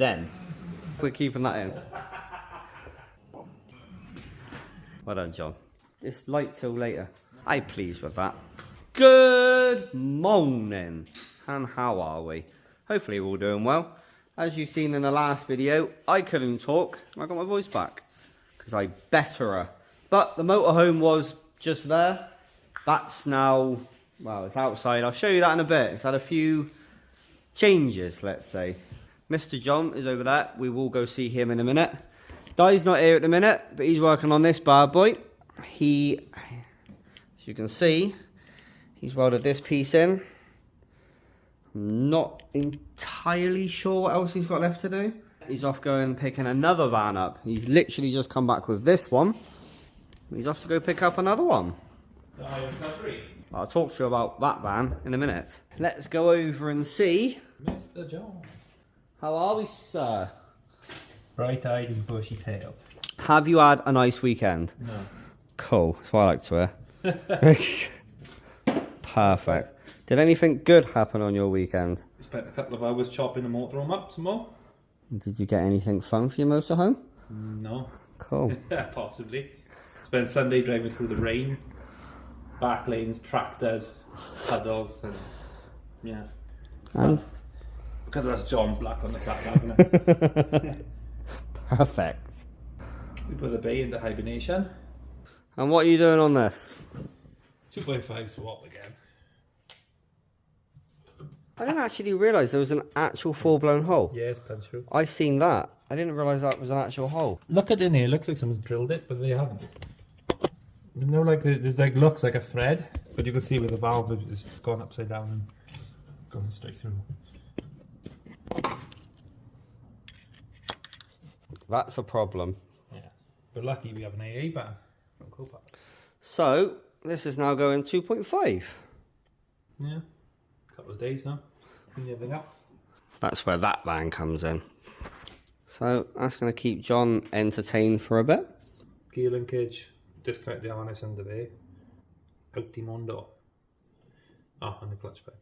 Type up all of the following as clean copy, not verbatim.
then. We're keeping that in. Well done, John. It's light till later. I'm pleased with that. Good morning. And how are we? Hopefully we're all doing well. As you've seen in the last video, I couldn't talk. I got my voice back. Because I better her. But the motorhome was just there. That's now, well, it's outside. I'll show you that in a bit. It's had a few changes, let's say. Mr. John is over there. We will go see him in a minute. Di's not here at the minute, but he's working on this bad boy. He, as you can see, he's welded this piece in. I'm not entirely sure what else he's got left to do. He's off going picking another van up. He's literally just come back with this one. He's off to go pick up another one. I'll talk to you about that van in a minute. Let's go over and see Mr. John. How are we, sir? Bright-eyed and bushy-tailed. Have you had a nice weekend? No. Cool. That's what I like to hear. Perfect. Did anything good happen on your weekend? Spent a couple of hours chopping the motorhome up some more. Did you get anything fun for your motorhome? No. Cool. Possibly. Spent Sunday driving through the rain. Back lanes, tractors, puddles, and yeah. And? Because that's John's luck on the Saturday, isn't it? Perfect. We put the bay into hibernation. And what are you doing on this? 2.5 swap again. I didn't actually realise there was an actual full-blown hole. Yeah, it's punch through. I seen that. I didn't realise that was an actual hole. Look at it in here. It looks like someone's drilled it, but they haven't. You know, like there's like looks like a thread, but you can see where the valve is gone upside down and going straight through. That's a problem. Yeah, but lucky we have an AA van from Copa. So this is now going 2.5. Yeah, a couple of days now. Clean everything up. That's where that van comes in. So that's going to keep John entertained for a bit. Gear linkage, disconnect the harness under there. Ultimondo. Oh, and the clutch pad.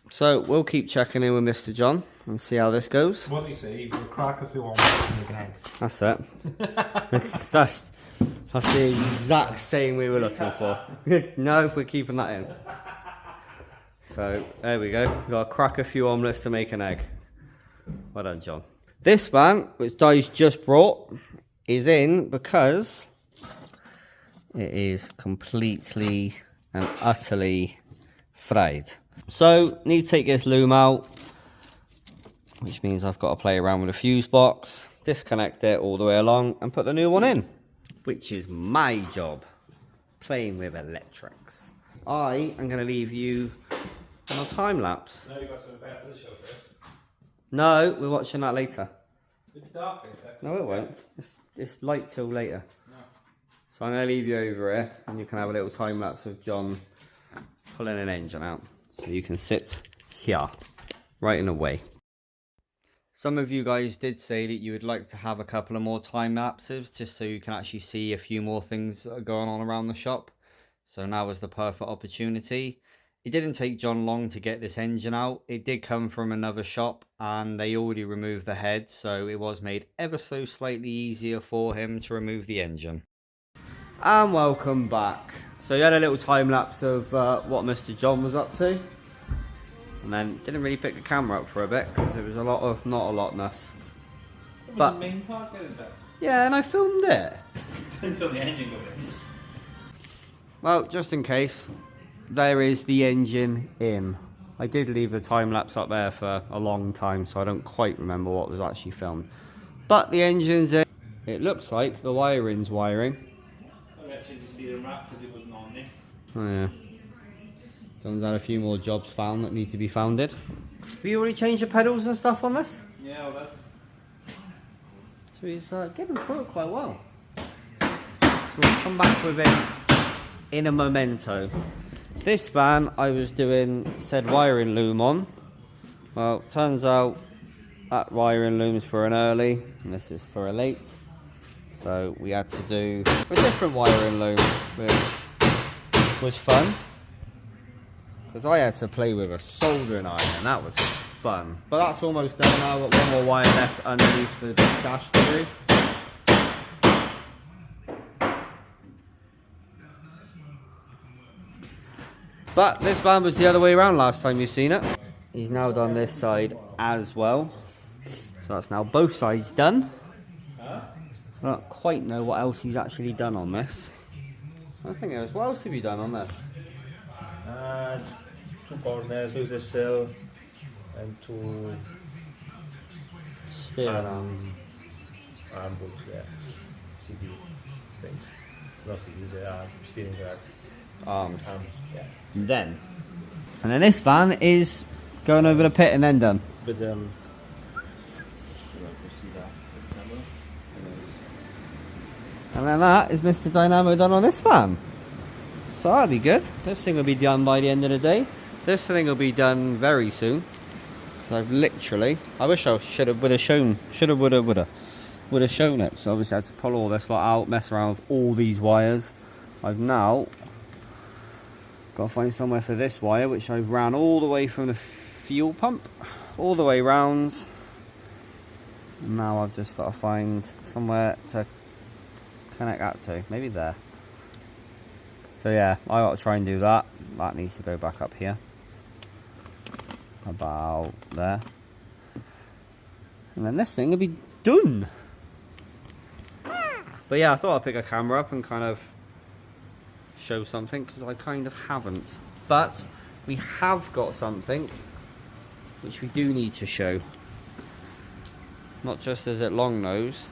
So we'll keep checking in with Mr. John and see how this goes. What do you say? We'll crack a few on again. That's it. that's the exact same we were looking for. No, we're keeping that in. So there we go. We've got to crack a few omelets to make an egg. Well done, John. This van, which Di's just brought, is in because it is completely and utterly fried. So, need to take this loom out, which means I've got to play around with the fuse box, disconnect it all the way along, and put the new one in, which is my job, playing with electrics. I am going to leave you on a time lapse. No, you got something better for the show first. No, we're watching that later. It'll be dark. No, it won't. It's light till later. No. So I'm going to leave you over here, and you can have a little time lapse of John pulling an engine out. So you can sit here, right in the way. Some of you guys did say that you would like to have a couple of more time lapses, just so you can actually see a few more things that are going on around the shop. So now is the perfect opportunity. It didn't take John long to get this engine out. It did come from another shop and they already removed the head, so it was made ever so slightly easier for him to remove the engine. And welcome back. So you had a little time lapse of what Mr. John was up to, and then didn't really pick the camera up for a bit because it was a lot of not a lotness. But the main part getting done. Yeah, and I filmed it. Didn't film the engine going in. Well, just in case, there is the engine in. I did leave the time lapse up there for a long time, so I don't quite remember what was actually filmed. But the engine's in. It looks like the wiring's wiring. I actually just steering wrap because it wasn't on there. Oh yeah. John's had a few more jobs found that need to be founded. Have you already changed the pedals and stuff on this? Yeah, all that. So he's getting through it quite well. So we'll come back with it in a memento. This van I was doing said wiring loom on. Well, turns out that wiring loom's for an early and this is for a late. So we had to do a different wiring loom, which was fun. Because I had to play with a soldering iron and that was fun. But that's almost done now. I've got one more wire left underneath the dash to do. But this van was the other way around last time you've seen it. He's now done this side as well. So that's now both sides done. I don't quite know what else he's actually done on this. I think it was, what else have you done on this? 2 corners with the sill and 2 Steering arms. arm bolts, yeah. CD things. Not CD, they are steering guard. Arms. Yeah. And then this van is going over the pit and then done. But see that. And then that is Mr. Dynamo done on this van. So that'll be good. This thing will be done by the end of the day. This thing will be done very soon. So I've literally, I wish I would have shown it. So obviously I had to pull all this lot out, mess around with all these wires. I've now got to find somewhere for this wire, which I ran all the way from the fuel pump, all the way round. Now I've just got to find somewhere to connect that to, maybe there. So yeah, I got to try and do that. That needs to go back up here, about there, and then this thing will be done. But yeah, I thought I'd pick a camera up and kind of show something, because I kind of haven't. But we have got something which we do need to show. Not just is it long nose,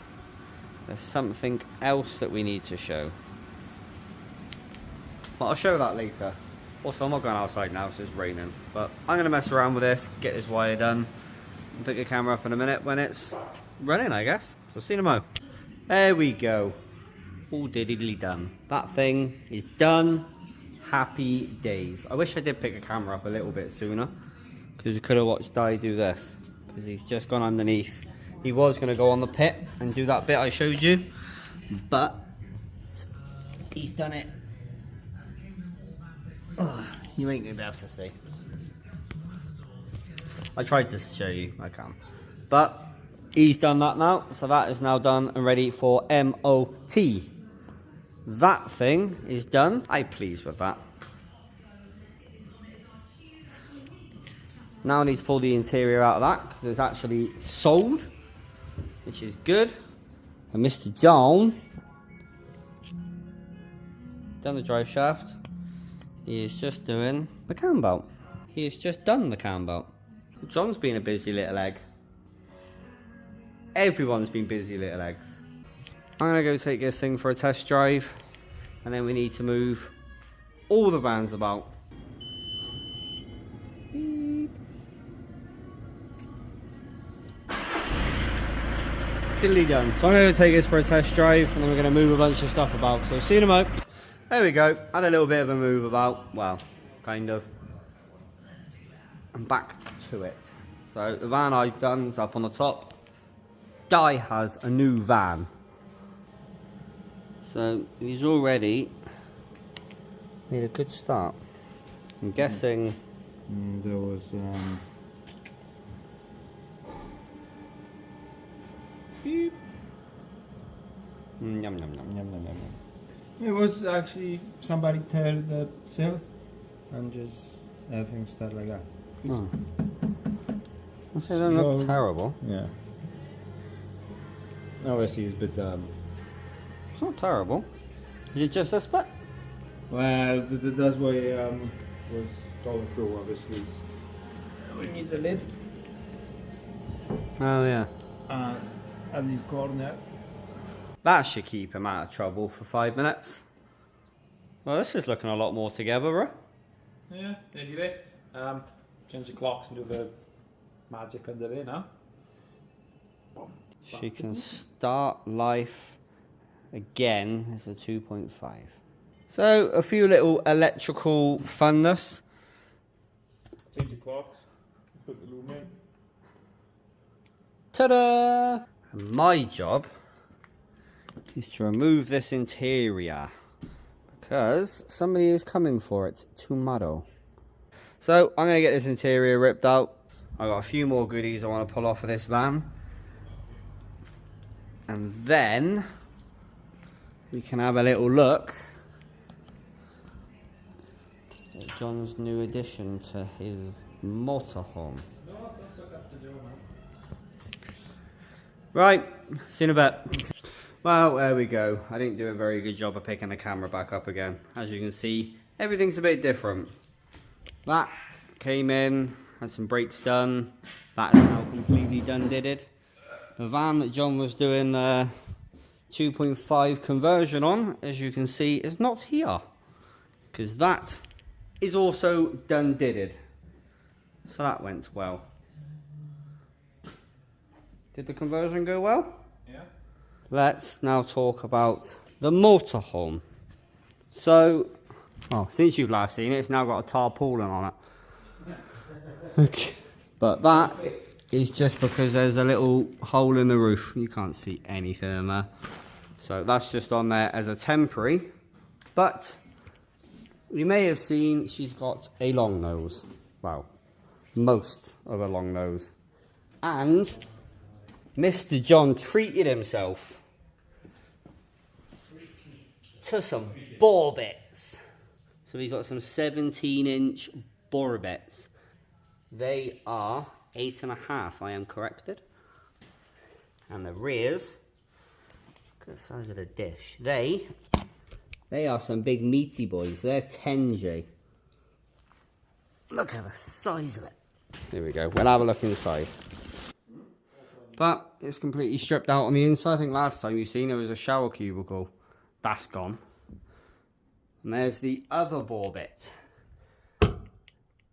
there's something else that we need to show. But I'll show that later. Also, I'm not going outside now, so it's raining. But I'm going to mess around with this, get this wire done, and pick the camera up in a minute when it's running, I guess. So see you in a mo. There we go. All diddly done. That thing is done. Happy days. I wish I did pick a camera up a little bit sooner, because you could have watched Di do this. Because he's just gone underneath. He was going to go on the pit and do that bit I showed you, but he's done it. Oh, you ain't going to be able to see. I tried to show you, I can. But he's done that now, so that is now done and ready for MOT. That thing is done. I'm pleased with that. Now I need to pull the interior out of that, because it's actually sold, which is good. And Mr. John done the drive shaft. He is just doing the cam belt. He has just done the cam belt. John's been a busy little egg. Everyone's been busy little eggs. I'm gonna go take this thing for a test drive, and then we need to move all the vans about. Beep. Diddly done. So I'm gonna take this for a test drive, and then we're gonna move a bunch of stuff about. So see you in a mo. There we go. Had a little bit of a move about. Well, kind of. I'm back to it. So the van I've done is up on the top. Di has a new van. So he's already made a good start. I'm guessing there was beep. Yum yum yum yum yum yum. It was actually somebody tear the sill and just everything started like that. Oh. I say they don't look terrible. Yeah. Obviously it's a bit It's not terrible. Is it just a spec? well, that's why was going through. Obviously, we need the lid Oh yeah. and this corner. That should keep him out of trouble for 5 minutes. Well, this is looking a lot more together, right? Yeah, nearly there. Change the clocks and do the magic under there now. She can start life again as a 2.5. So a few little electrical funness. Change the clocks, put the loom in. Ta-da! And my job is to remove this interior, because somebody is coming for it tomorrow. So I'm going to get this interior ripped out. I've got a few more goodies I want to pull off of this van. And then we can have a little look at John's new addition to his motorhome. Right, see you in a bit. Well, there we go. I didn't do a very good job of picking the camera back up again. As you can see, everything's a bit different. That came in, had some brakes done. That is now completely done, did it. The van that John was doing the 2.5 conversion on, as you can see, is not here. Because that is also done, did it. So that went well. Did the conversion go well? Yeah. Let's now talk about the motorhome. So, since you've last seen it, it's now got a tarpaulin on it. Okay. But that is just because there's a little hole in the roof. You can't see anything in there. So that's just on there as a temporary. But you may have seen she's got a long nose. Well, most of a long nose. And Mr. John treated himself to some borbets. So he's got some 17-inch borbets. They are 8.5, I am corrected. And the rears, look at the size of the dish. They are some big meaty boys. They're 10J. Look at the size of it. Here we go. We'll have a look inside. But it's completely stripped out on the inside. I think last time you've seen there was a shower cubicle. That's gone. And there's the other borbet.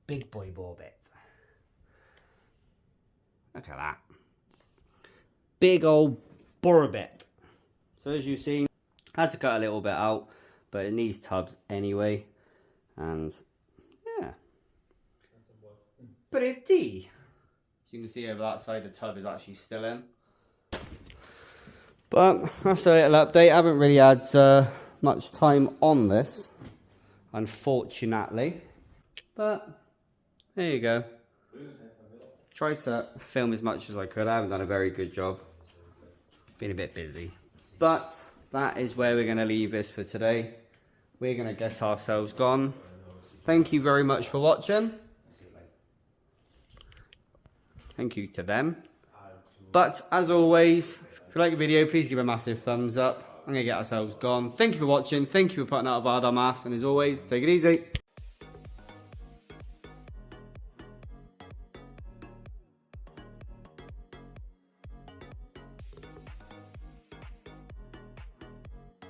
Big boy borbet. Look at that. Big old borbet. So as you've seen, I had to cut a little bit out, but it needs tubs anyway. And yeah. Pretty. You can see over that side the tub is actually still in. But that's a little update. I haven't really had much time on this, unfortunately. But there you go. Tried to film as much as I could. I haven't done a very good job. Been a bit busy. But that is where we're going to leave this for today. We're going to get ourselves gone. Thank you very much for watching. Thank you to them. But as always, if you like the video, please give a massive thumbs up. I'm going to get ourselves gone. Thank you for watching. Thank you for putting out a hard on mass. And as always, take it easy.